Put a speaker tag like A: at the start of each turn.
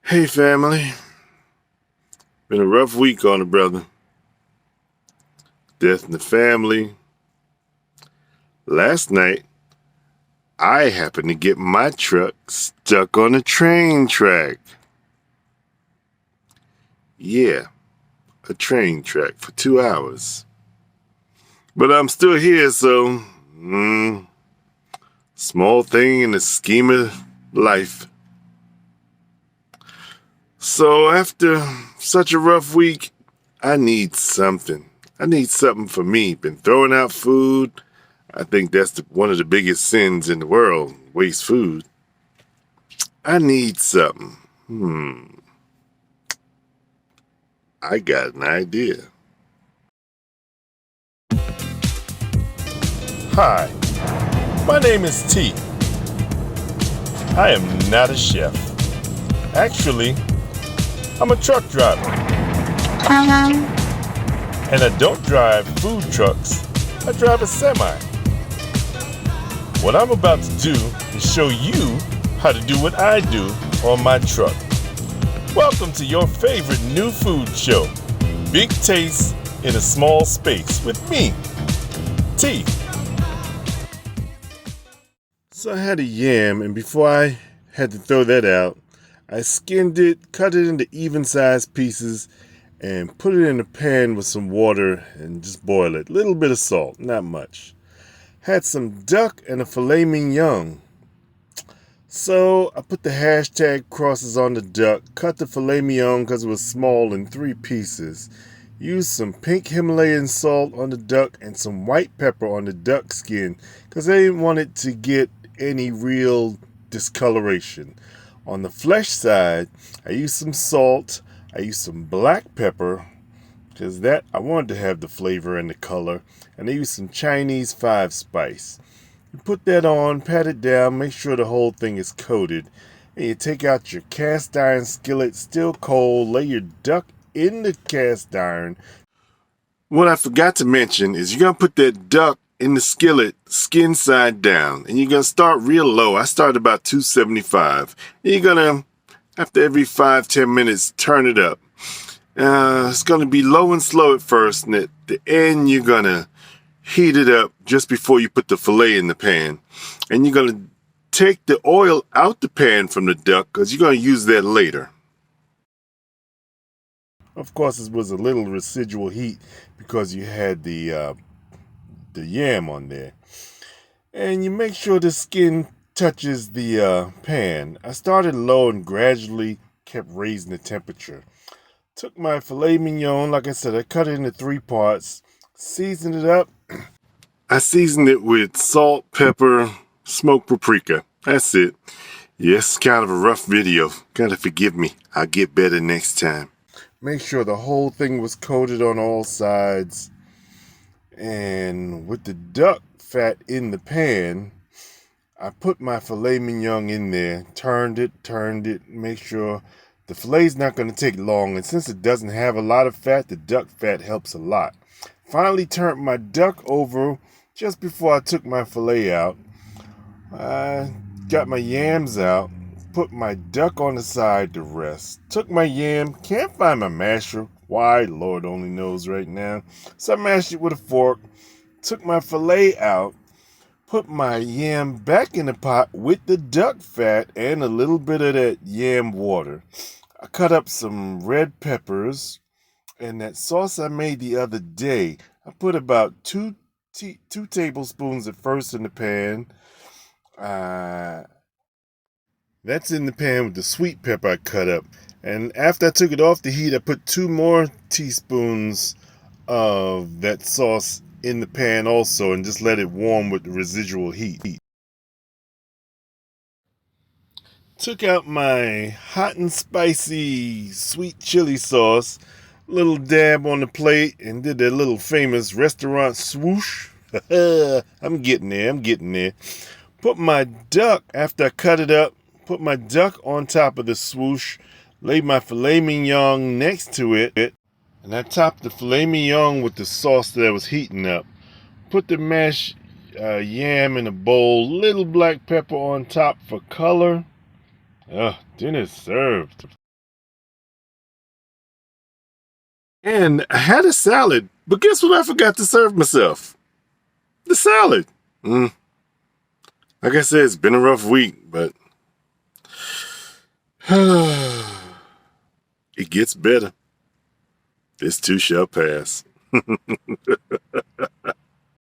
A: Hey family, been a rough week on it, brother. Death in the family. Last night, I happened to get my truck stuck on a train track. Yeah, a train track for 2 hours. But I'm still here, so, small thing in the scheme of life. So after such a rough week, I need something. I need something for me. Been throwing out food. I think that's one of the biggest sins in the world, waste food. I need something. I got an idea. Hi, my name is T. I am not a chef. Actually, I'm a truck driver. And I don't drive food trucks. I drive a semi. What I'm about to do is show you how to do what I do on my truck. Welcome to your favorite new food show, Big Taste in a Small Space with me, T. So I had a yam, and before I had to throw that out, I skinned it, cut it into even-sized pieces, and put it in a pan with some water and just boil it. Little bit of salt, not much. Had some duck and a filet mignon. So I put the hashtag crosses on the duck, cut the filet mignon because it was small in 3 pieces. Used some pink Himalayan salt on the duck and some white pepper on the duck skin because I didn't want it to get any real discoloration. On the flesh side, I used some salt, I used some black pepper because that I wanted to have the flavor and the color, and I used some Chinese 5-spice. You put that on, pat it down, make sure the whole thing is coated, and you take out your cast iron skillet, still cold, lay your duck in the cast iron. What I forgot to mention is you're going to put that duck in the skillet skin side down, and you're going to start real low. I started about 275. And you're going to, after every 5-10 minutes, turn it up. It's going to be low and slow at first, and at the end you're going to heat it up just before you put the filet in the pan. And you're going to take the oil out the pan from the duck because you're going to use that later. Of course, it was a little residual heat because you had the yam on there. And you make sure the skin touches the pan. I started low and gradually kept raising the temperature. Took my filet mignon, like I said, I cut it into 3 parts, seasoned it up. I seasoned it with salt, pepper, smoked paprika. That's it. Yes, kind of a rough video. Gotta forgive me. I'll get better next time. Make sure the whole thing was coated on all sides. And with the duck fat in the pan, I put my filet mignon in there, turned it, make sure the filet's not going to take long, and since it doesn't have a lot of fat, the duck fat helps a lot. Finally turned my duck over just before I took my filet out. I got my yams out, put my duck on the side to rest. Took my yam, can't find my masher. Why? Lord only knows right now. So I mashed it with a fork, took my filet out, put my yam back in the pot with the duck fat and a little bit of that yam water. I cut up some red peppers and that sauce I made the other day. I put about 2 tablespoons at first in the pan. That's in the pan with the sweet pepper I cut up. And after I took it off the heat, I put 2 more teaspoons of that sauce in the pan also and just let it warm with the residual heat. Took out my hot and spicy sweet chili sauce, little dab on the plate, and did that little famous restaurant swoosh. I'm getting there. Put my duck, after I cut it up, put my duck on top of the swoosh, laid my filet mignon next to it, and I topped the filet mignon with the sauce that I was heating up. Put the mashed yam in a bowl, little black pepper on top for color. Dinner's served. And I had a salad, but guess what I forgot to serve myself? The salad. Like I said, it's been a rough week, but it gets better. This too shall pass.